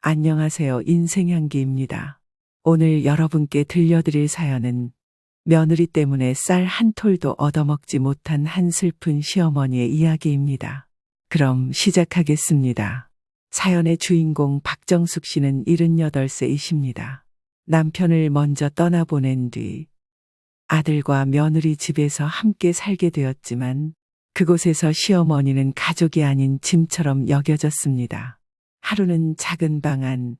안녕하세요. 인생향기입니다. 오늘 여러분께 들려드릴 사연은 며느리 때문에 쌀 한 톨도 얻어먹지 못한 한 슬픈 시어머니의 이야기입니다. 그럼 시작하겠습니다. 사연의 주인공 박정숙 씨는 78세이십니다. 남편을 먼저 떠나보낸 뒤 아들과 며느리 집에서 함께 살게 되었지만 그곳에서 시어머니는 가족이 아닌 짐처럼 여겨졌습니다. 하루는 작은 방 안,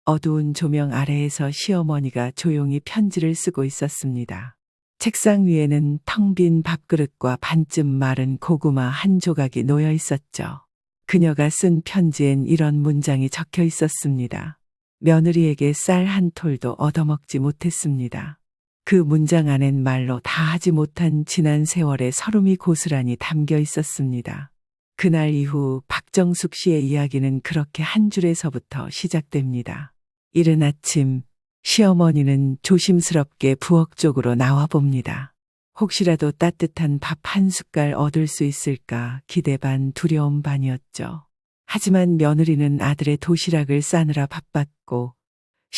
어두운 조명 아래에서 시어머니가 조용히 편지를 쓰고 있었습니다. 책상 위에는 텅 빈 밥그릇과 반쯤 마른 고구마 한 조각이 놓여 있었죠. 그녀가 쓴 편지엔 이런 문장이 적혀 있었습니다. 며느리에게 쌀 한 톨도 얻어먹지 못했습니다. 그 문장 안엔 말로 다 하지 못한 지난 세월의 서름이 고스란히 담겨 있었습니다. 그날 이후 박정숙 씨의 이야기는 그렇게 한 줄에서부터 시작됩니다. 이른 아침 시어머니는 조심스럽게 부엌 쪽으로 나와 봅니다. 혹시라도 따뜻한 밥 한 숟갈 얻을 수 있을까 기대 반 두려움 반이었죠. 하지만 며느리는 아들의 도시락을 싸느라 바빴고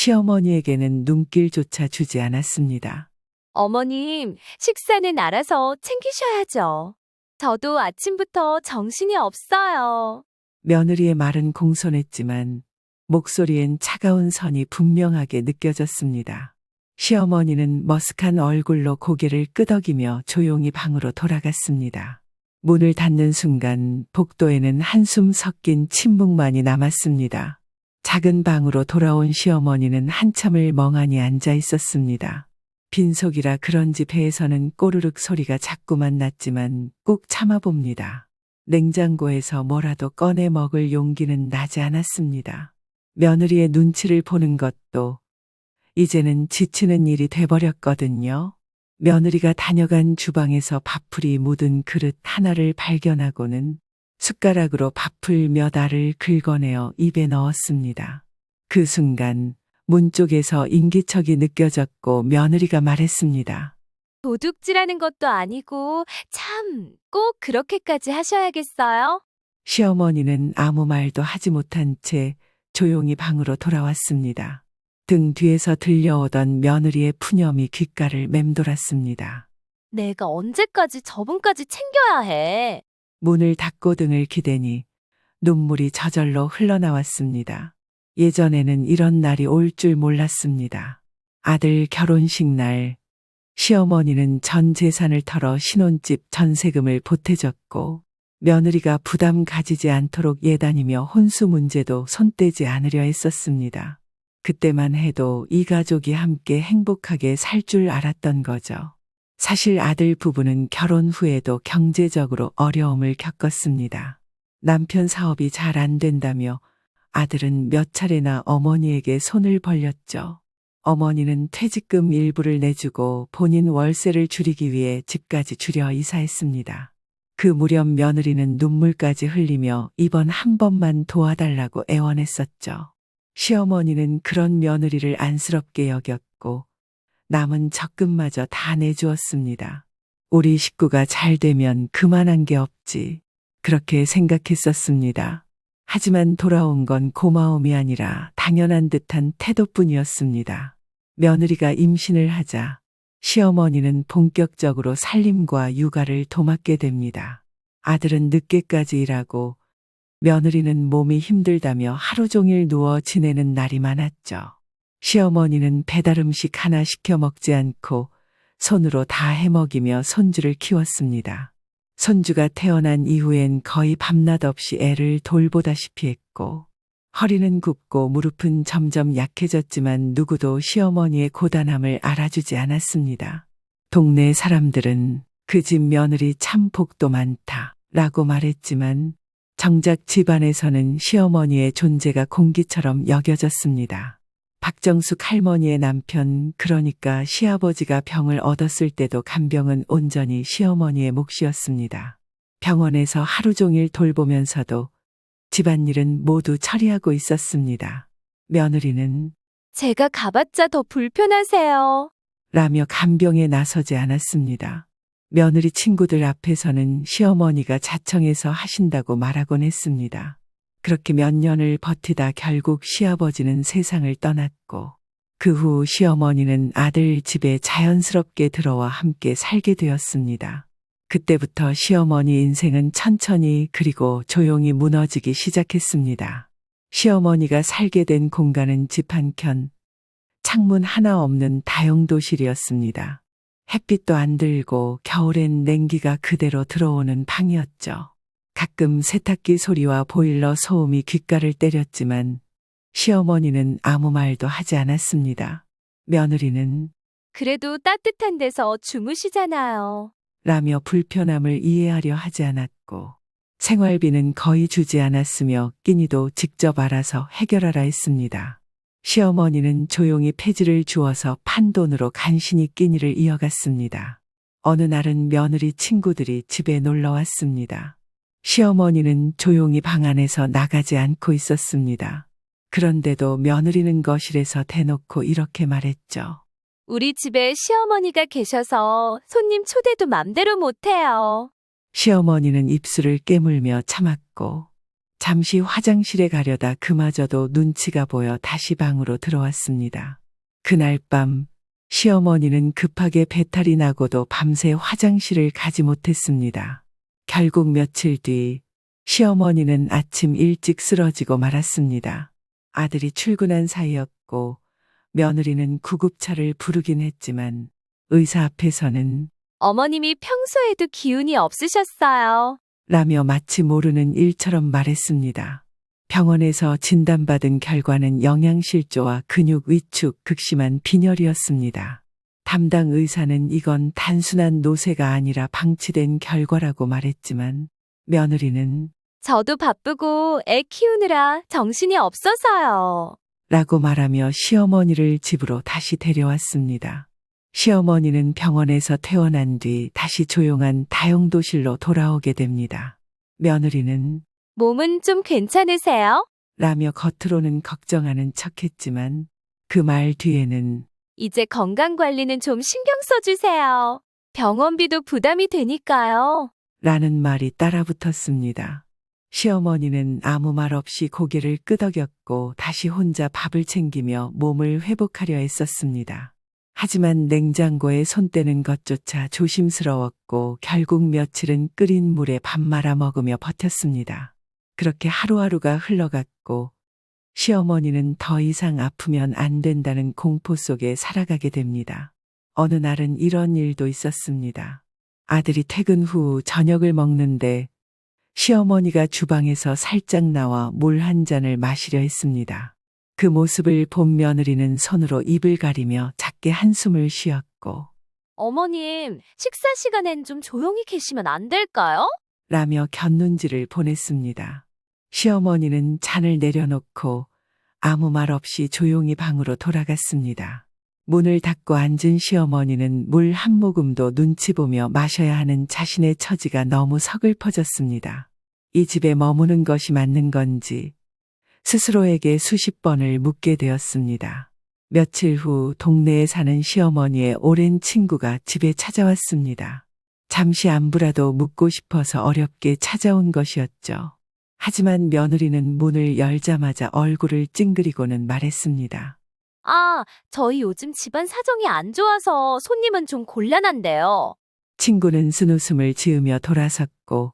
시어머니에게는 눈길조차 주지 않았습니다. 어머님, 식사는 알아서 챙기셔야죠. 저도 아침부터 정신이 없어요. 며느리의 말은 공손했지만 목소리엔 차가운 선이 분명하게 느껴졌습니다. 시어머니는 머쓱한 얼굴로 고개를 끄덕이며 조용히 방으로 돌아갔습니다. 문을 닫는 순간 복도에는 한숨 섞인 침묵만이 남았습니다. 작은 방으로 돌아온 시어머니는 한참을 멍하니 앉아 있었습니다. 빈속이라 그런지 배에서는 꼬르륵 소리가 자꾸만 났지만 꾹 참아봅니다. 냉장고에서 뭐라도 꺼내 먹을 용기는 나지 않았습니다. 며느리의 눈치를 보는 것도 이제는 지치는 일이 돼버렸거든요. 며느리가 다녀간 주방에서 밥풀이 묻은 그릇 하나를 발견하고는 숟가락으로 밥풀 몇 알을 긁어내어 입에 넣었습니다. 그 순간 문 쪽에서 인기척이 느껴졌고 며느리가 말했습니다. 도둑질하는 것도 아니고 참 꼭 그렇게까지 하셔야겠어요? 시어머니는 아무 말도 하지 못한 채 조용히 방으로 돌아왔습니다. 등 뒤에서 들려오던 며느리의 푸념이 귓가를 맴돌았습니다. 내가 언제까지 저분까지 챙겨야 해? 문을 닫고 등을 기대니 눈물이 저절로 흘러나왔습니다. 예전에는 이런 날이 올 줄 몰랐습니다. 아들 결혼식 날 시어머니는 전 재산을 털어 신혼집 전세금을 보태줬고 며느리가 부담 가지지 않도록 예단이며 혼수 문제도 손대지 않으려 했었습니다. 그때만 해도 이 가족이 함께 행복하게 살 줄 알았던 거죠. 사실 아들 부부는 결혼 후에도 경제적으로 어려움을 겪었습니다. 남편 사업이 잘 안 된다며 아들은 몇 차례나 어머니에게 손을 벌렸죠. 어머니는 퇴직금 일부를 내주고 본인 월세를 줄이기 위해 집까지 줄여 이사했습니다. 그 무렵 며느리는 눈물까지 흘리며 이번 한 번만 도와달라고 애원했었죠. 시어머니는 그런 며느리를 안쓰럽게 여겼고 남은 적금마저 다 내주었습니다. 우리 식구가 잘 되면 그만한 게 없지. 그렇게 생각했었습니다. 하지만 돌아온 건 고마움이 아니라 당연한 듯한 태도뿐이었습니다. 며느리가 임신을 하자 시어머니는 본격적으로 살림과 육아를 도맡게 됩니다. 아들은 늦게까지 일하고 며느리는 몸이 힘들다며 하루 종일 누워 지내는 날이 많았죠. 시어머니는 배달 음식 하나 시켜 먹지 않고 손으로 다 해먹이며 손주를 키웠습니다. 손주가 태어난 이후엔 거의 밤낮 없이 애를 돌보다시피 했고 허리는 굽고 무릎은 점점 약해졌지만 누구도 시어머니의 고단함을 알아주지 않았습니다. 동네 사람들은 그 집 며느리 참 복도 많다 라고 말했지만 정작 집안에서는 시어머니의 존재가 공기처럼 여겨졌습니다. 박정숙 할머니의 남편, 그러니까 시아버지가 병을 얻었을 때도 간병은 온전히 시어머니의 몫이었습니다. 병원에서 하루 종일 돌보면서도 집안일은 모두 처리하고 있었습니다. 며느리는 제가 가봤자 더 불편하세요. 라며 간병에 나서지 않았습니다. 며느리 친구들 앞에서는 시어머니가 자청해서 하신다고 말하곤 했습니다. 그렇게 몇 년을 버티다 결국 시아버지는 세상을 떠났고 그 후 시어머니는 아들 집에 자연스럽게 들어와 함께 살게 되었습니다. 그때부터 시어머니 인생은 천천히 그리고 조용히 무너지기 시작했습니다. 시어머니가 살게 된 공간은 집 한켠, 창문 하나 없는 다용도실이었습니다. 햇빛도 안 들고 겨울엔 냉기가 그대로 들어오는 방이었죠. 가끔 세탁기 소리와 보일러 소음이 귓가를 때렸지만 시어머니는 아무 말도 하지 않았습니다. 며느리는 그래도 따뜻한 데서 주무시잖아요. 라며 불편함을 이해하려 하지 않았고 생활비는 거의 주지 않았으며 끼니도 직접 알아서 해결하라 했습니다. 시어머니는 조용히 폐지를 주어서 판돈으로 간신히 끼니를 이어갔습니다. 어느 날은 며느리 친구들이 집에 놀러 왔습니다. 시어머니는 조용히 방 안에서 나가지 않고 있었습니다. 그런데도 며느리는 거실에서 대놓고 이렇게 말했죠. 우리 집에 시어머니가 계셔서 손님 초대도 맘대로 못해요. 시어머니는 입술을 깨물며 참았고 잠시 화장실에 가려다 그마저도 눈치가 보여 다시 방으로 들어왔습니다. 그날 밤 시어머니는 급하게 배탈이 나고도 밤새 화장실을 가지 못했습니다. 결국 며칠 뒤 시어머니는 아침 일찍 쓰러지고 말았습니다. 아들이 출근한 사이였고 며느리는 구급차를 부르긴 했지만 의사 앞에서는 어머님이 평소에도 기운이 없으셨어요. 라며 마치 모르는 일처럼 말했습니다. 병원에서 진단받은 결과는 영양실조와 근육 위축, 극심한 빈혈이었습니다. 담당 의사는 이건 단순한 노쇠가 아니라 방치된 결과라고 말했지만 며느리는 저도 바쁘고 애 키우느라 정신이 없어서요. 라고 말하며 시어머니를 집으로 다시 데려왔습니다. 시어머니는 병원에서 퇴원한 뒤 다시 조용한 다용도실로 돌아오게 됩니다. 며느리는 몸은 좀 괜찮으세요? 라며 겉으로는 걱정하는 척했지만 그 말 뒤에는 이제 건강관리는 좀 신경 써주세요. 병원비도 부담이 되니까요. 라는 말이 따라붙었습니다. 시어머니는 아무 말 없이 고개를 끄덕였고 다시 혼자 밥을 챙기며 몸을 회복하려 애썼습니다. 하지만 냉장고에 손 떼는 것조차 조심스러웠고 결국 며칠은 끓인 물에 밥 말아 먹으며 버텼습니다. 그렇게 하루하루가 흘러갔고 시어머니는 더 이상 아프면 안 된다는 공포 속에 살아가게 됩니다. 어느 날은 이런 일도 있었습니다. 아들이 퇴근 후 저녁을 먹는데 시어머니가 주방에서 살짝 나와 물 한 잔을 마시려 했습니다. 그 모습을 본 며느리는 손으로 입을 가리며 작게 한숨을 쉬었고 어머님, 식사 시간엔 좀 조용히 계시면 안 될까요? 라며 곁눈질을 보냈습니다. 시어머니는 잔을 내려놓고 아무 말 없이 조용히 방으로 돌아갔습니다. 문을 닫고 앉은 시어머니는 물 한 모금도 눈치 보며 마셔야 하는 자신의 처지가 너무 서글퍼졌습니다. 이 집에 머무는 것이 맞는 건지 스스로에게 수십 번을 묻게 되었습니다. 며칠 후 동네에 사는 시어머니의 오랜 친구가 집에 찾아왔습니다. 잠시 안부라도 묻고 싶어서 어렵게 찾아온 것이었죠. 하지만 며느리는 문을 열자마자 얼굴을 찡그리고는 말했습니다. 저희 요즘 집안 사정이 안 좋아서 손님은 좀 곤란한데요. 친구는 쓴웃음을 지으며 돌아섰고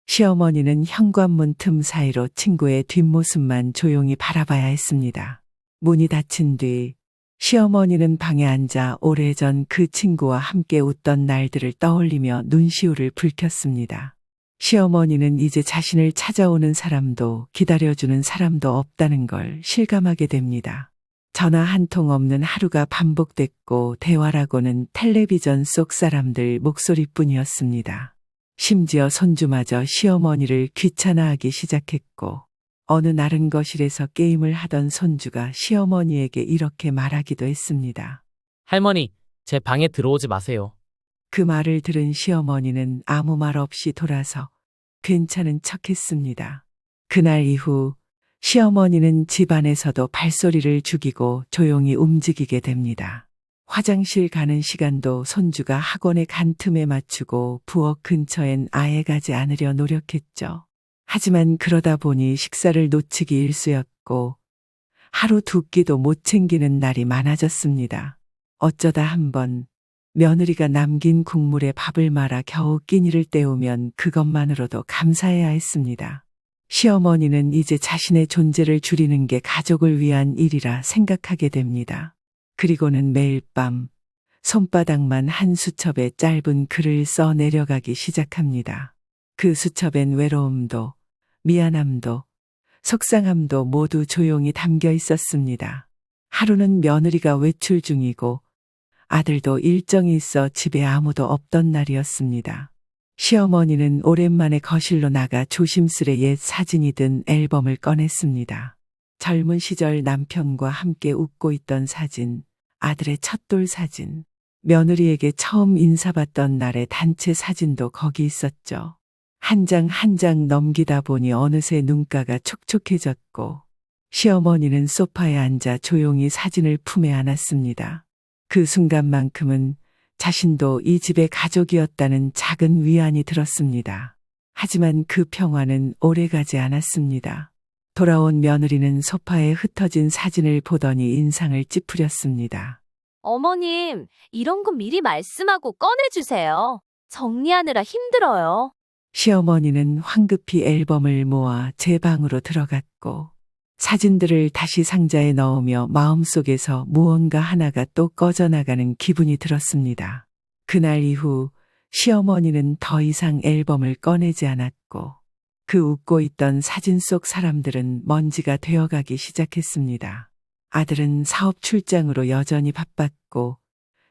시어머니는 현관문 틈 사이로 친구의 뒷모습만 조용히 바라봐야 했습니다. 문이 닫힌 뒤 시어머니는 방에 앉아 오래전 그 친구와 함께 웃던 날들을 떠올리며 눈시울을 붉혔습니다. 시어머니는 이제 자신을 찾아오는 사람도 기다려주는 사람도 없다는 걸 실감하게 됩니다. 전화 한 통 없는 하루가 반복됐고 대화라고는 텔레비전 속 사람들 목소리뿐이었습니다. 심지어 손주마저 시어머니를 귀찮아하기 시작했고 어느 날은 거실에서 게임을 하던 손주가 시어머니에게 이렇게 말하기도 했습니다. 할머니, 제 방에 들어오지 마세요. 그 말을 들은 시어머니는 아무 말 없이 돌아서 괜찮은 척했습니다. 그날 이후 시어머니는 집안에서도 발소리를 죽이고 조용히 움직이게 됩니다. 화장실 가는 시간도 손주가 학원에 간 틈에 맞추고 부엌 근처엔 아예 가지 않으려 노력했죠. 하지만 그러다 보니 식사를 놓치기 일쑤였고 하루 두 끼도 못 챙기는 날이 많아졌습니다. 어쩌다 한번 며느리가 남긴 국물에 밥을 말아 겨우 끼니를 때우면 그것만으로도 감사해야 했습니다. 시어머니는 이제 자신의 존재를 줄이는 게 가족을 위한 일이라 생각하게 됩니다. 그리고는 매일 밤 손바닥만 한 수첩에 짧은 글을 써 내려가기 시작합니다. 그 수첩엔 외로움도, 미안함도, 속상함도 모두 조용히 담겨 있었습니다. 하루는 며느리가 외출 중이고 아들도 일정이 있어 집에 아무도 없던 날이었습니다. 시어머니는 오랜만에 거실로 나가 조심스레 옛 사진이 든 앨범을 꺼냈습니다. 젊은 시절 남편과 함께 웃고 있던 사진, 아들의 첫돌 사진, 며느리에게 처음 인사받던 날의 단체 사진도 거기 있었죠. 한 장 한 장 넘기다 보니 어느새 눈가가 촉촉해졌고 시어머니는 소파에 앉아 조용히 사진을 품에 안았습니다. 그 순간만큼은 자신도 이 집의 가족이었다는 작은 위안이 들었습니다. 하지만 그 평화는 오래가지 않았습니다. 돌아온 며느리는 소파에 흩어진 사진을 보더니 인상을 찌푸렸습니다. 어머님, 이런 건 미리 말씀하고 꺼내주세요. 정리하느라 힘들어요. 시어머니는 황급히 앨범을 모아 제 방으로 들어갔고 사진들을 다시 상자에 넣으며 마음속에서 무언가 하나가 또 꺼져나가는 기분이 들었습니다. 그날 이후 시어머니는 더 이상 앨범을 꺼내지 않았고 그 웃고 있던 사진 속 사람들은 먼지가 되어가기 시작했습니다. 아들은 사업 출장으로 여전히 바빴고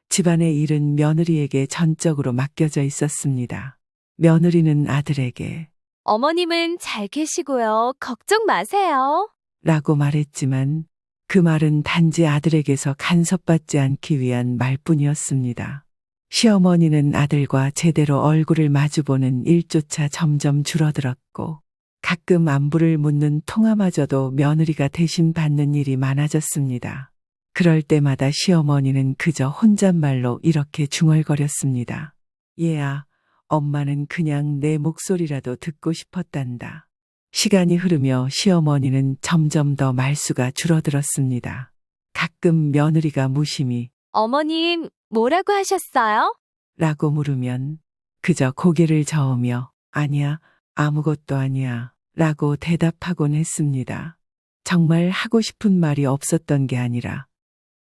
집안의 일은 며느리에게 전적으로 맡겨져 있었습니다. 며느리는 아들에게 어머님은 잘 계시고요. 걱정 마세요. 라고 말했지만 그 말은 단지 아들에게서 간섭받지 않기 위한 말뿐이었습니다. 시어머니는 아들과 제대로 얼굴을 마주보는 일조차 점점 줄어들었고 가끔 안부를 묻는 통화마저도 며느리가 대신 받는 일이 많아졌습니다. 그럴 때마다 시어머니는 그저 혼잣말로 이렇게 중얼거렸습니다. 얘야, 엄마는 그냥 내 목소리라도 듣고 싶었단다. 시간이 흐르며 시어머니는 점점 더 말수가 줄어들었습니다. 가끔 며느리가 무심히 어머님, 뭐라고 하셨어요? 라고 물으면 그저 고개를 저으며 아니야, 아무것도 아니야 라고 대답하곤 했습니다. 정말 하고 싶은 말이 없었던 게 아니라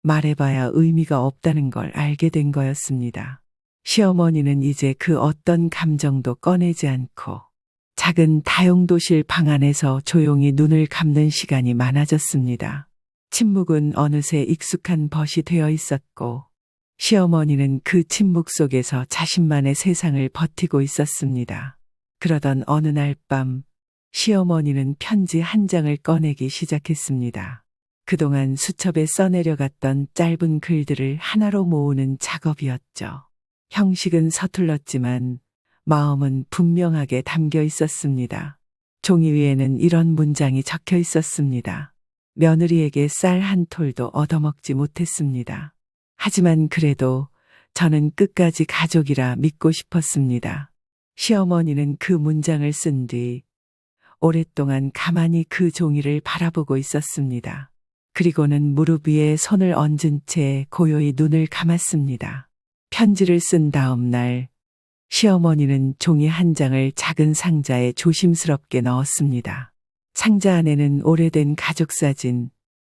말해봐야 의미가 없다는 걸 알게 된 거였습니다. 시어머니는 이제 그 어떤 감정도 꺼내지 않고 작은 다용도실 방 안에서 조용히 눈을 감는 시간이 많아졌습니다. 침묵은 어느새 익숙한 벗이 되어 있었고 시어머니는 그 침묵 속에서 자신만의 세상을 버티고 있었습니다. 그러던 어느 날 밤 시어머니는 편지 한 장을 꺼내기 시작했습니다. 그동안 수첩에 써내려갔던 짧은 글들을 하나로 모으는 작업이었죠. 형식은 서툴렀지만 마음은 분명하게 담겨 있었습니다. 종이 위에는 이런 문장이 적혀 있었습니다. 며느리에게 쌀 한 톨도 얻어먹지 못했습니다. 하지만 그래도 저는 끝까지 가족이라 믿고 싶었습니다. 시어머니는 그 문장을 쓴 뒤 오랫동안 가만히 그 종이를 바라보고 있었습니다. 그리고는 무릎 위에 손을 얹은 채 고요히 눈을 감았습니다. 편지를 쓴 다음 날 시어머니는 종이 한 장을 작은 상자에 조심스럽게 넣었습니다. 상자 안에는 오래된 가족사진,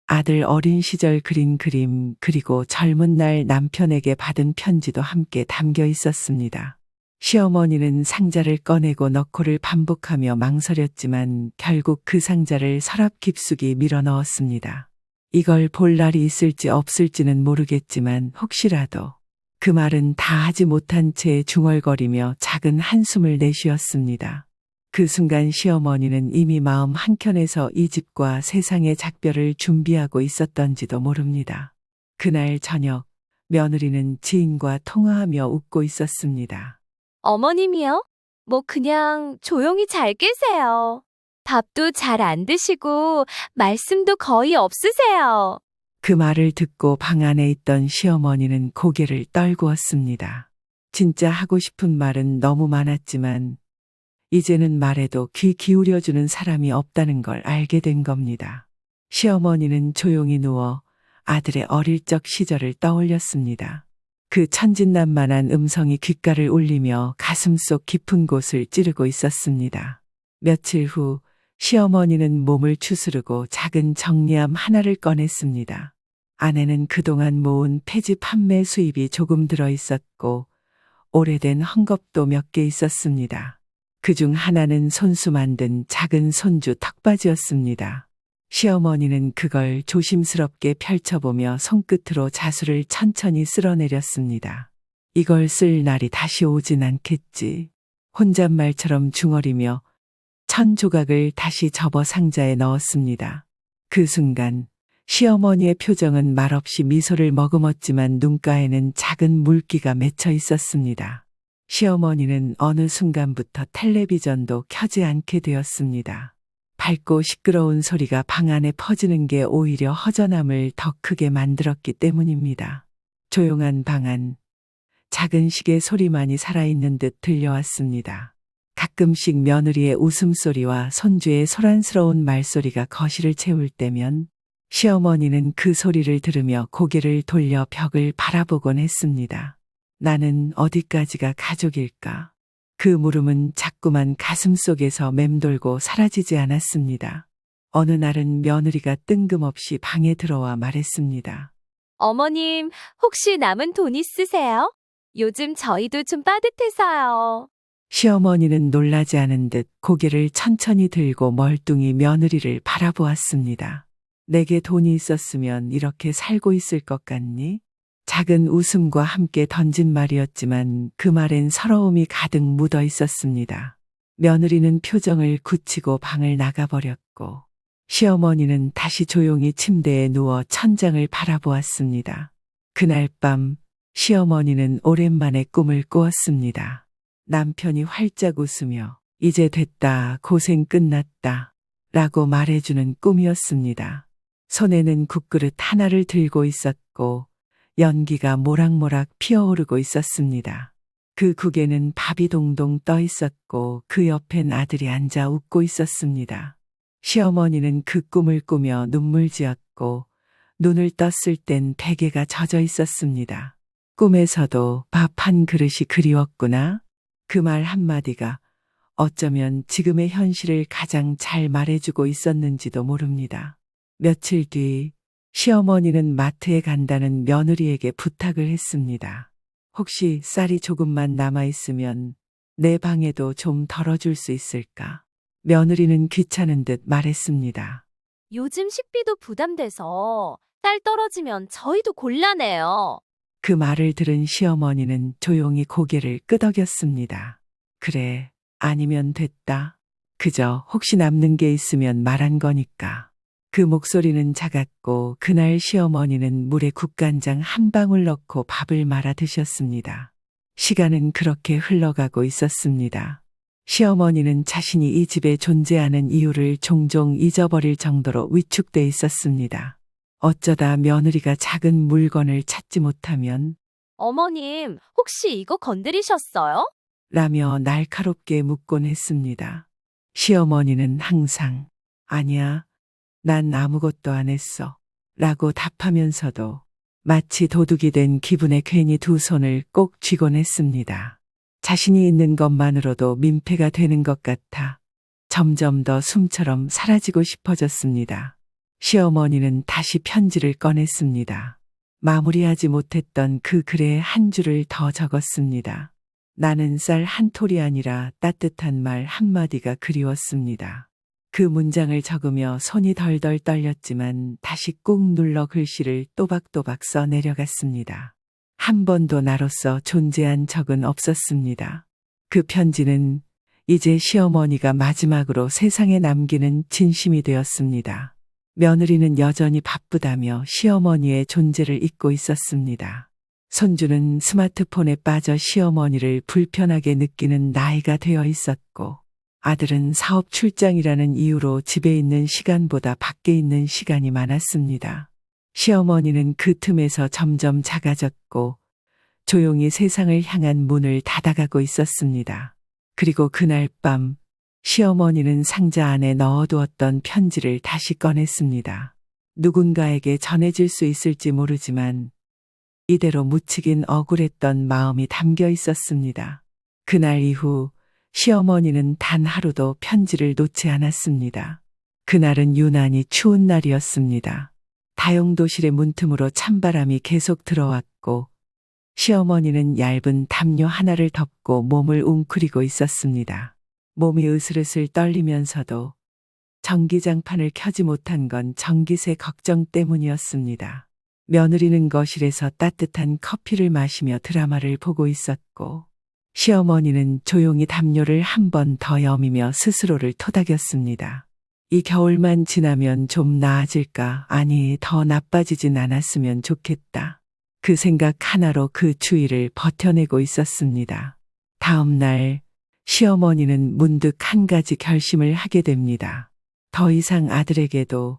아들 어린 시절 그린 그림, 그리고 젊은 날 남편에게 받은 편지도 함께 담겨 있었습니다. 시어머니는 상자를 꺼내고 넣고를 반복하며 망설였지만 결국 그 상자를 서랍 깊숙이 밀어 넣었습니다. 이걸 볼 날이 있을지 없을지는 모르겠지만 혹시라도 그 말은 다 하지 못한 채 중얼거리며 작은 한숨을 내쉬었습니다. 그 순간 시어머니는 이미 마음 한켠에서 이 집과 세상의 작별을 준비하고 있었던지도 모릅니다. 그날 저녁 며느리는 지인과 통화하며 웃고 있었습니다. 어머님이요? 뭐 그냥 조용히 잘 계세요. 밥도 잘 안 드시고 말씀도 거의 없으세요. 그 말을 듣고 방 안에 있던 시어머니는 고개를 떨구었습니다. 진짜 하고 싶은 말은 너무 많았지만 이제는 말해도 귀 기울여주는 사람이 없다는 걸 알게 된 겁니다. 시어머니는 조용히 누워 아들의 어릴 적 시절을 떠올렸습니다. 그 천진난만한 음성이 귓가를 울리며 가슴속 깊은 곳을 찌르고 있었습니다. 며칠 후 시어머니는 몸을 추스르고 작은 정리함 하나를 꺼냈습니다. 안에는 그동안 모은 폐지 판매 수입이 조금 들어 있었고 오래된 헝겊도 몇 개 있었습니다. 그중 하나는 손수 만든 작은 손주 턱바지였습니다. 시어머니는 그걸 조심스럽게 펼쳐보며 손끝으로 자수를 천천히 쓸어내렸습니다. 이걸 쓸 날이 다시 오진 않겠지. 혼잣말처럼 중얼이며 천 조각을 다시 접어 상자에 넣었습니다. 그 순간 시어머니의 표정은 말없이 미소를 머금었지만 눈가에는 작은 물기가 맺혀 있었습니다. 시어머니는 어느 순간부터 텔레비전도 켜지 않게 되었습니다. 밝고 시끄러운 소리가 방 안에 퍼지는 게 오히려 허전함을 더 크게 만들었기 때문입니다. 조용한 방 안, 작은 시계 소리만이 살아있는 듯 들려왔습니다. 가끔씩 며느리의 웃음소리와 손주의 소란스러운 말소리가 거실을 채울 때면 시어머니는 그 소리를 들으며 고개를 돌려 벽을 바라보곤 했습니다. 나는 어디까지가 가족일까? 그 물음은 자꾸만 가슴속에서 맴돌고 사라지지 않았습니다. 어느 날은 며느리가 뜬금없이 방에 들어와 말했습니다. 어머님, 혹시 남은 돈 있으세요? 요즘 저희도 좀 빠듯해서요. 시어머니는 놀라지 않은 듯 고개를 천천히 들고 멀뚱히 며느리를 바라보았습니다. 내게 돈이 있었으면 이렇게 살고 있을 것 같니? 작은 웃음과 함께 던진 말이었지만 그 말엔 서러움이 가득 묻어 있었습니다. 며느리는 표정을 굳히고 방을 나가버렸고 시어머니는 다시 조용히 침대에 누워 천장을 바라보았습니다. 그날 밤 시어머니는 오랜만에 꿈을 꾸었습니다. 남편이 활짝 웃으며 이제 됐다, 고생 끝났다 라고 말해주는 꿈이었습니다. 손에는 국그릇 하나를 들고 있었고 연기가 모락모락 피어오르고 있었습니다. 그 국에는 밥이 동동 떠 있었고 그 옆엔 아들이 앉아 웃고 있었습니다. 시어머니는 그 꿈을 꾸며 눈물 지었고 눈을 떴을 땐 베개가 젖어 있었습니다. 꿈에서도 밥 한 그릇이 그리웠구나. 그 말 한마디가 어쩌면 지금의 현실을 가장 잘 말해주고 있었는지도 모릅니다. 며칠 뒤 시어머니는 마트에 간다는 며느리에게 부탁을 했습니다. 혹시 쌀이 조금만 남아있으면 내 방에도 좀 덜어줄 수 있을까? 며느리는 귀찮은 듯 말했습니다. 요즘 식비도 부담돼서 쌀 떨어지면 저희도 곤란해요. 그 말을 들은 시어머니는 조용히 고개를 끄덕였습니다. 그래, 아니면 됐다. 그저 혹시 남는 게 있으면 말한 거니까. 그 목소리는 작았고 그날 시어머니는 물에 국간장 한 방울 넣고 밥을 말아 드셨습니다. 시간은 그렇게 흘러가고 있었습니다. 시어머니는 자신이 이 집에 존재하는 이유를 종종 잊어버릴 정도로 위축돼 있었습니다. 어쩌다 며느리가 작은 물건을 찾지 못하면 어머님, 혹시 이거 건드리셨어요? 라며 날카롭게 묻곤 했습니다. 시어머니는 항상 아니야, 난 아무것도 안 했어 라고 답하면서도 마치 도둑이 된 기분에 괜히 두 손을 꼭 쥐곤 했습니다. 자신이 있는 것만으로도 민폐가 되는 것 같아 점점 더 숨처럼 사라지고 싶어졌습니다. 시어머니는 다시 편지를 꺼냈습니다. 마무리하지 못했던 그 글에 한 줄을 더 적었습니다. 나는 쌀 한 톨이 아니라 따뜻한 말 한마디가 그리웠습니다. 그 문장을 적으며 손이 덜덜 떨렸지만 다시 꾹 눌러 글씨를 또박또박 써 내려갔습니다. 한 번도 나로서 존재한 적은 없었습니다. 그 편지는 이제 시어머니가 마지막으로 세상에 남기는 진심이 되었습니다. 며느리는 여전히 바쁘다며 시어머니의 존재를 잊고 있었습니다. 손주는 스마트폰에 빠져 시어머니를 불편하게 느끼는 나이가 되어 있었고 아들은 사업 출장이라는 이유로 집에 있는 시간보다 밖에 있는 시간이 많았습니다. 시어머니는 그 틈에서 점점 작아졌고 조용히 세상을 향한 문을 닫아가고 있었습니다. 그리고 그날 밤 시어머니는 상자 안에 넣어두었던 편지를 다시 꺼냈습니다. 누군가에게 전해질 수 있을지 모르지만 이대로 묻히긴 억울했던 마음이 담겨 있었습니다. 그날 이후 시어머니는 단 하루도 편지를 놓지 않았습니다. 그날은 유난히 추운 날이었습니다. 다용도실의 문틈으로 찬바람이 계속 들어왔고 시어머니는 얇은 담요 하나를 덮고 몸을 웅크리고 있었습니다. 몸이 으슬으슬 떨리면서도 전기장판을 켜지 못한 건 전기세 걱정 때문이었습니다. 며느리는 거실에서 따뜻한 커피를 마시며 드라마를 보고 있었고 시어머니는 조용히 담요를 한 번 더 여미며 스스로를 토닥였습니다. 이 겨울만 지나면 좀 나아질까? 아니, 더 나빠지진 않았으면 좋겠다. 그 생각 하나로 그 추위를 버텨내고 있었습니다. 다음 날 시어머니는 문득 한 가지 결심을 하게 됩니다. 더 이상 아들에게도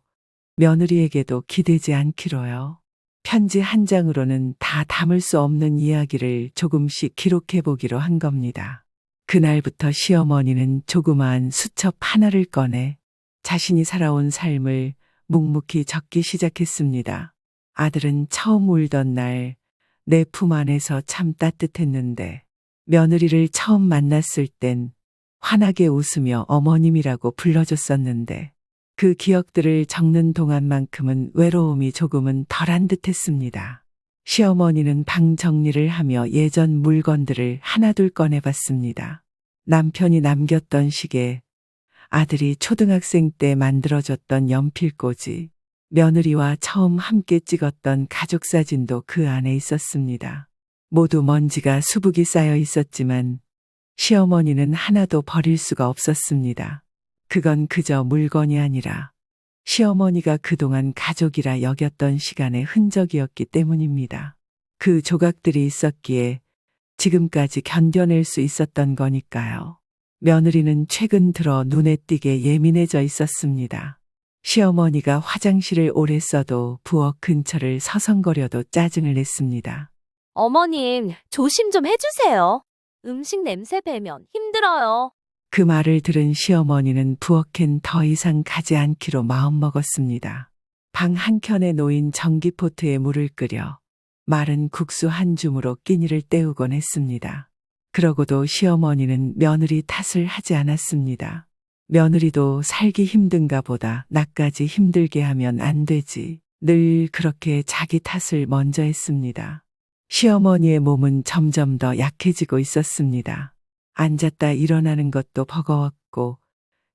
며느리에게도 기대지 않기로요. 편지 한 장으로는 다 담을 수 없는 이야기를 조금씩 기록해 보기로 한 겁니다. 그날부터 시어머니는 조그마한 수첩 하나를 꺼내 자신이 살아온 삶을 묵묵히 적기 시작했습니다. 아들은 처음 울던 날 내 품 안에서 참 따뜻했는데 며느리를 처음 만났을 땐 환하게 웃으며 어머님이라고 불러줬었는데 그 기억들을 적는 동안만큼은 외로움이 조금은 덜한 듯했습니다. 시어머니는 방 정리를 하며 예전 물건들을 하나둘 꺼내봤습니다. 남편이 남겼던 시계, 아들이 초등학생 때 만들어줬던 연필꽂이, 며느리와 처음 함께 찍었던 가족사진도 그 안에 있었습니다. 모두 먼지가 수북이 쌓여 있었지만 시어머니는 하나도 버릴 수가 없었습니다. 그건 그저 물건이 아니라 시어머니가 그동안 가족이라 여겼던 시간의 흔적이었기 때문입니다. 그 조각들이 있었기에 지금까지 견뎌낼 수 있었던 거니까요. 며느리는 최근 들어 눈에 띄게 예민해져 있었습니다. 시어머니가 화장실을 오래 써도 부엌 근처를 서성거려도 짜증을 냈습니다. 어머님, 조심 좀 해주세요. 음식 냄새 배면 힘들어요. 그 말을 들은 시어머니는 부엌엔 더 이상 가지 않기로 마음먹었습니다. 방 한켠에 놓인 전기포트에 물을 끓여 마른 국수 한 줌으로 끼니를 때우곤 했습니다. 그러고도 시어머니는 며느리 탓을 하지 않았습니다. 며느리도 살기 힘든가 보다 나까지 힘들게 하면 안 되지. 늘 그렇게 자기 탓을 먼저 했습니다. 시어머니의 몸은 점점 더 약해지고 있었습니다. 앉았다 일어나는 것도 버거웠고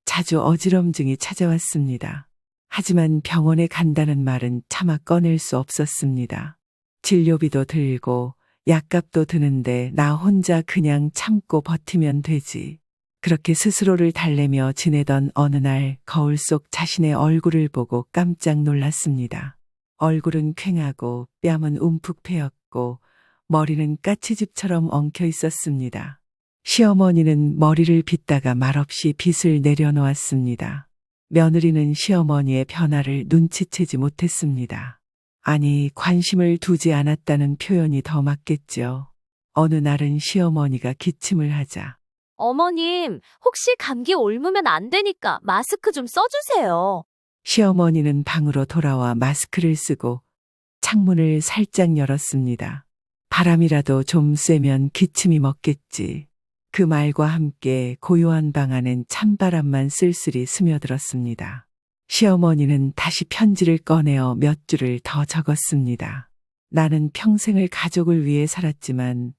자주 어지럼증이 찾아왔습니다. 하지만 병원에 간다는 말은 차마 꺼낼 수 없었습니다. 진료비도 들고 약값도 드는데 나 혼자 그냥 참고 버티면 되지. 그렇게 스스로를 달래며 지내던 어느 날 거울 속 자신의 얼굴을 보고 깜짝 놀랐습니다. 얼굴은 퀭하고 뺨은 움푹 패였고 머리는 까치집처럼 엉켜 있었습니다. 시어머니는 머리를 빗다가 말없이 빗을 내려놓았습니다. 며느리는 시어머니의 변화를 눈치채지 못했습니다. 아니, 관심을 두지 않았다는 표현이 더 맞겠죠. 어느 날은 시어머니가 기침을 하자 어머님, 혹시 감기 옮으면 안 되니까 마스크 좀 써주세요. 시어머니는 방으로 돌아와 마스크를 쓰고 창문을 살짝 열었습니다. 바람이라도 좀 쐬면 기침이 먹겠지. 그 말과 함께 고요한 방 안엔 찬바람만 쓸쓸히 스며들었습니다. 시어머니는 다시 편지를 꺼내어 몇 줄을 더 적었습니다. 나는 평생을 가족을 위해 살았지만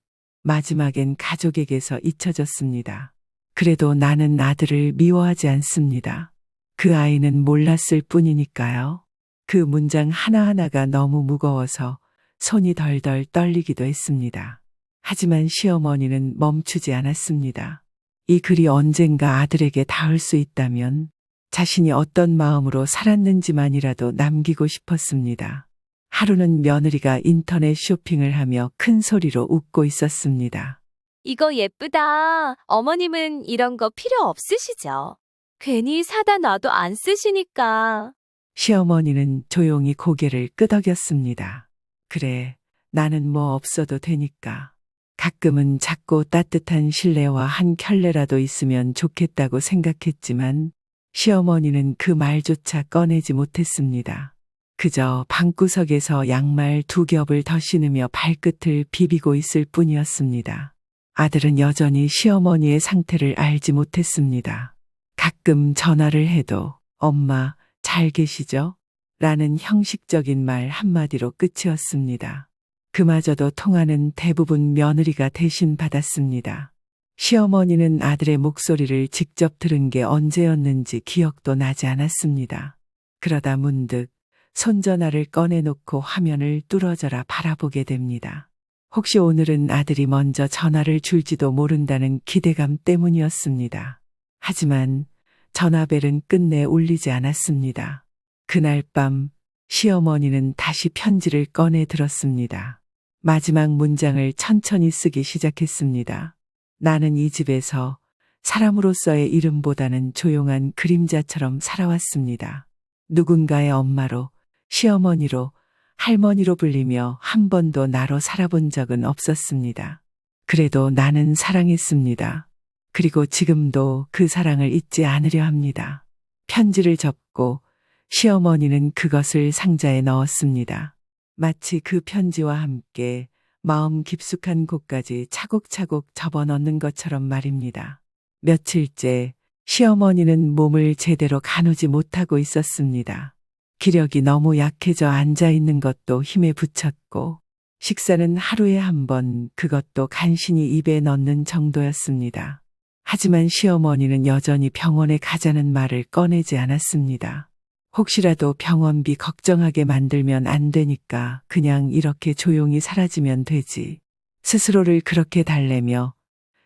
마지막엔 가족에게서 잊혀졌습니다. 그래도 나는 아들을 미워하지 않습니다. 그 아이는 몰랐을 뿐이니까요. 그 문장 하나하나가 너무 무거워서 손이 덜덜 떨리기도 했습니다. 하지만 시어머니는 멈추지 않았습니다. 이 글이 언젠가 아들에게 닿을 수 있다면 자신이 어떤 마음으로 살았는지만이라도 남기고 싶었습니다. 하루는 며느리가 인터넷 쇼핑을 하며 큰 소리로 웃고 있었습니다. 이거 예쁘다. 어머님은 이런 거 필요 없으시죠? 괜히 사다 놔도 안 쓰시니까. 시어머니는 조용히 고개를 끄덕였습니다. 그래, 나는 뭐 없어도 되니까. 가끔은 작고 따뜻한 실내와 한 켤레라도 있으면 좋겠다고 생각했지만 시어머니는 그 말조차 꺼내지 못했습니다. 그저 방구석에서 양말 2겹을 더 신으며 발끝을 비비고 있을 뿐이었습니다. 아들은 여전히 시어머니의 상태를 알지 못했습니다. 가끔 전화를 해도 엄마 잘 계시죠? 라는 형식적인 말 한마디로 끝이었습니다. 그마저도 통화는 대부분 며느리가 대신 받았습니다. 시어머니는 아들의 목소리를 직접 들은 게 언제였는지 기억도 나지 않았습니다. 그러다 문득 손전화를 꺼내놓고 화면을 뚫어져라 바라보게 됩니다. 혹시 오늘은 아들이 먼저 전화를 줄지도 모른다는 기대감 때문이었습니다. 하지만 전화벨은 끝내 울리지 않았습니다. 그날 밤 시어머니는 다시 편지를 꺼내 들었습니다. 마지막 문장을 천천히 쓰기 시작했습니다. 나는 이 집에서 사람으로서의 이름보다는 조용한 그림자처럼 살아왔습니다. 누군가의 엄마로, 시어머니로, 할머니로 불리며 한 번도 나로 살아본 적은 없었습니다. 그래도 나는 사랑했습니다. 그리고 지금도 그 사랑을 잊지 않으려 합니다. 편지를 접고 시어머니는 그것을 상자에 넣었습니다. 마치 그 편지와 함께 마음 깊숙한 곳까지 차곡차곡 접어넣는 것처럼 말입니다. 며칠째 시어머니는 몸을 제대로 가누지 못하고 있었습니다. 기력이 너무 약해져 앉아 있는 것도 힘에 부쳤고 식사는 하루에 한 번, 그것도 간신히 입에 넣는 정도였습니다. 하지만 시어머니는 여전히 병원에 가자는 말을 꺼내지 않았습니다. 혹시라도 병원비 걱정하게 만들면 안 되니까 그냥 이렇게 조용히 사라지면 되지. 스스로를 그렇게 달래며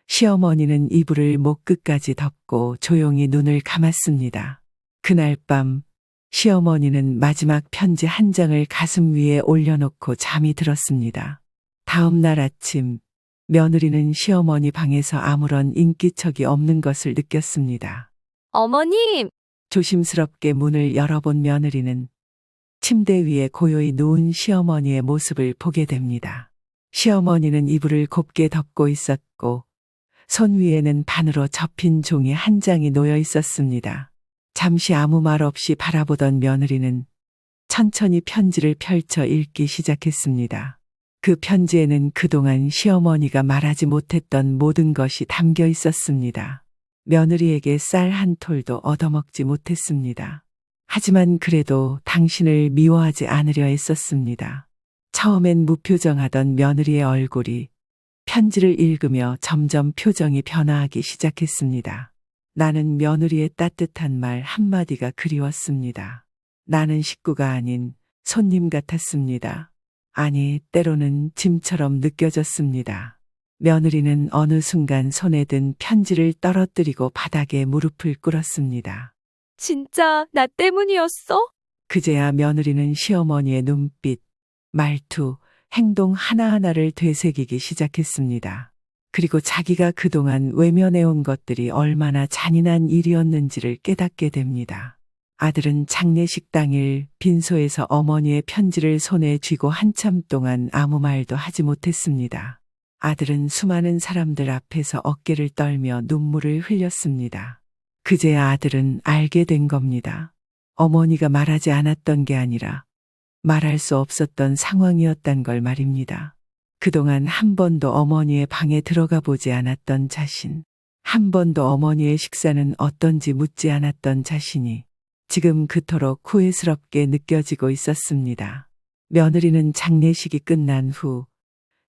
시어머니는 이불을 목 끝까지 덮고 조용히 눈을 감았습니다. 그날 밤 시어머니는 마지막 편지 한 장을 가슴 위에 올려놓고 잠이 들었습니다. 다음 날 아침 며느리는 시어머니 방에서 아무런 인기척이 없는 것을 느꼈습니다. 어머님, 조심스럽게 문을 열어본 며느리는 침대 위에 고요히 누운 시어머니의 모습을 보게 됩니다. 시어머니는 이불을 곱게 덮고 있었고 손 위에는 반으로 접힌 종이 한 장이 놓여 있었습니다. 잠시 아무 말 없이 바라보던 며느리는 천천히 편지를 펼쳐 읽기 시작했습니다. 그 편지에는 그동안 시어머니가 말하지 못했던 모든 것이 담겨 있었습니다. 며느리에게 쌀 한 톨도 얻어먹지 못했습니다. 하지만 그래도 당신을 미워하지 않으려 했었습니다. 처음엔 무표정하던 며느리의 얼굴이 편지를 읽으며 점점 표정이 변화하기 시작했습니다. 나는 며느리의 따뜻한 말 한마디가 그리웠습니다. 나는 식구가 아닌 손님 같았습니다. 아니, 때로는 짐처럼 느껴졌습니다. 며느리는 어느 순간 손에 든 편지를 떨어뜨리고 바닥에 무릎을 꿇었습니다. 진짜 나 때문이었어? 그제야 며느리는 시어머니의 눈빛, 말투, 행동 하나하나를 되새기기 시작했습니다. 그리고 자기가 그동안 외면해온 것들이 얼마나 잔인한 일이었는지를 깨닫게 됩니다. 아들은 장례식 당일 빈소에서 어머니의 편지를 손에 쥐고 한참 동안 아무 말도 하지 못했습니다. 아들은 수많은 사람들 앞에서 어깨를 떨며 눈물을 흘렸습니다. 그제야 아들은 알게 된 겁니다. 어머니가 말하지 않았던 게 아니라 말할 수 없었던 상황이었단 걸 말입니다. 그동안 한 번도 어머니의 방에 들어가 보지 않았던 자신, 한 번도 어머니의 식사는 어떤지 묻지 않았던 자신이 지금 그토록 후회스럽게 느껴지고 있었습니다. 며느리는 장례식이 끝난 후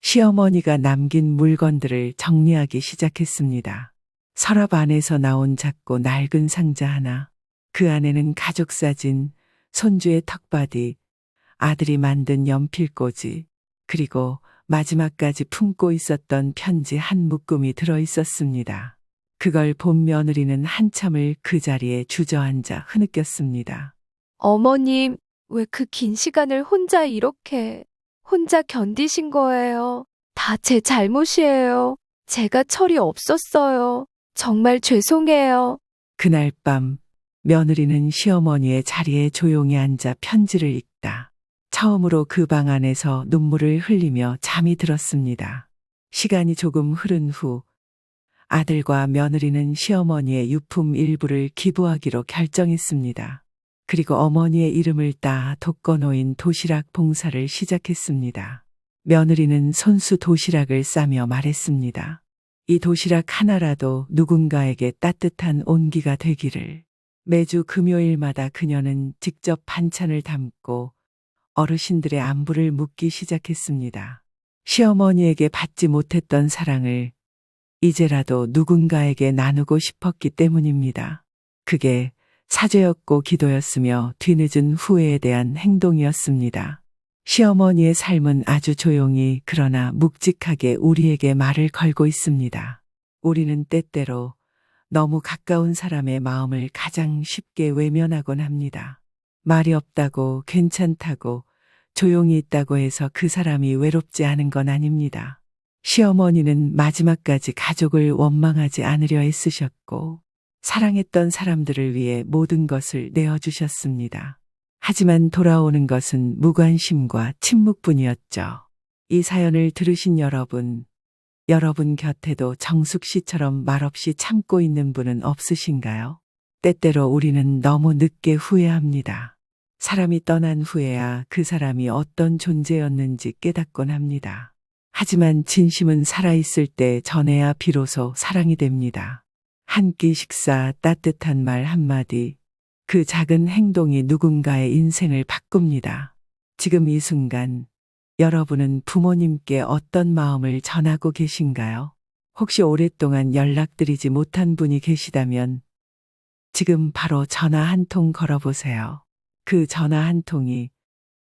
시어머니가 남긴 물건들을 정리하기 시작했습니다. 서랍 안에서 나온 작고 낡은 상자 하나, 그 안에는 가족 사진, 손주의 턱바디, 아들이 만든 연필꽂이, 그리고 마지막까지 품고 있었던 편지 한 묶음이 들어 있었습니다. 그걸 본 며느리는 한참을 그 자리에 주저앉아 흐느꼈습니다. 어머님, 왜 그 긴 시간을 혼자 견디신 거예요? 다 제 잘못이에요. 제가 철이 없었어요. 정말 죄송해요. 그날 밤 며느리는 시어머니의 자리에 조용히 앉아 편지를 읽다 처음으로 그 방 안에서 눈물을 흘리며 잠이 들었습니다. 시간이 조금 흐른 후 아들과 며느리는 시어머니의 유품 일부를 기부하기로 결정했습니다. 그리고 어머니의 이름을 따 독거노인 도시락 봉사를 시작했습니다. 며느리는 손수 도시락을 싸며 말했습니다. 이 도시락 하나라도 누군가에게 따뜻한 온기가 되기를. 매주 금요일마다 그녀는 직접 반찬을 담고 어르신들의 안부를 묻기 시작했습니다. 시어머니에게 받지 못했던 사랑을 이제라도 누군가에게 나누고 싶었기 때문입니다. 그게 사죄였고 기도였으며 뒤늦은 후회에 대한 행동이었습니다. 시어머니의 삶은 아주 조용히 그러나 묵직하게 우리에게 말을 걸고 있습니다. 우리는 때때로 너무 가까운 사람의 마음을 가장 쉽게 외면하곤 합니다. 말이 없다고, 괜찮다고, 조용히 있다고 해서 그 사람이 외롭지 않은 건 아닙니다. 시어머니는 마지막까지 가족을 원망하지 않으려 애쓰셨고 사랑했던 사람들을 위해 모든 것을 내어주셨습니다. 하지만 돌아오는 것은 무관심과 침묵뿐이었죠. 이 사연을 들으신 여러분 곁에도 정숙 씨처럼 말없이 참고 있는 분은 없으신가요? 때때로 우리는 너무 늦게 후회합니다. 사람이 떠난 후에야 그 사람이 어떤 존재였는지 깨닫곤 합니다. 하지만 진심은 살아있을 때 전해야 비로소 사랑이 됩니다. 한 끼 식사, 따뜻한 말 한마디, 그 작은 행동이 누군가의 인생을 바꿉니다. 지금 이 순간 여러분은 부모님께 어떤 마음을 전하고 계신가요? 혹시 오랫동안 연락드리지 못한 분이 계시다면 지금 바로 전화 한 통 걸어보세요. 그 전화 한 통이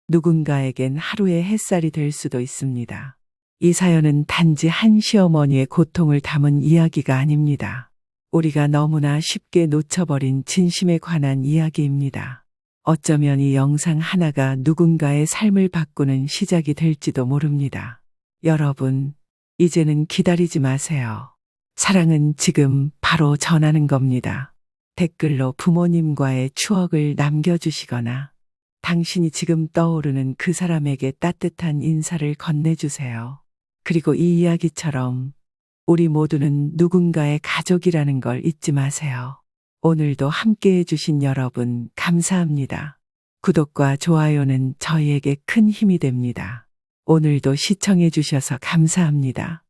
누군가에겐 하루의 햇살이 될 수도 있습니다. 이 사연은 단지 한 시어머니의 고통을 담은 이야기가 아닙니다. 우리가 너무나 쉽게 놓쳐버린 진심에 관한 이야기입니다. 어쩌면 이 영상 하나가 누군가의 삶을 바꾸는 시작이 될지도 모릅니다. 여러분, 이제는 기다리지 마세요. 사랑은 지금 바로 전하는 겁니다. 댓글로 부모님과의 추억을 남겨주시거나 당신이 지금 떠오르는 그 사람에게 따뜻한 인사를 건네주세요. 그리고 이 이야기처럼 우리 모두는 누군가의 가족이라는 걸 잊지 마세요. 오늘도 함께 해주신 여러분 감사합니다. 구독과 좋아요는 저희에게 큰 힘이 됩니다. 오늘도 시청해 주셔서 감사합니다.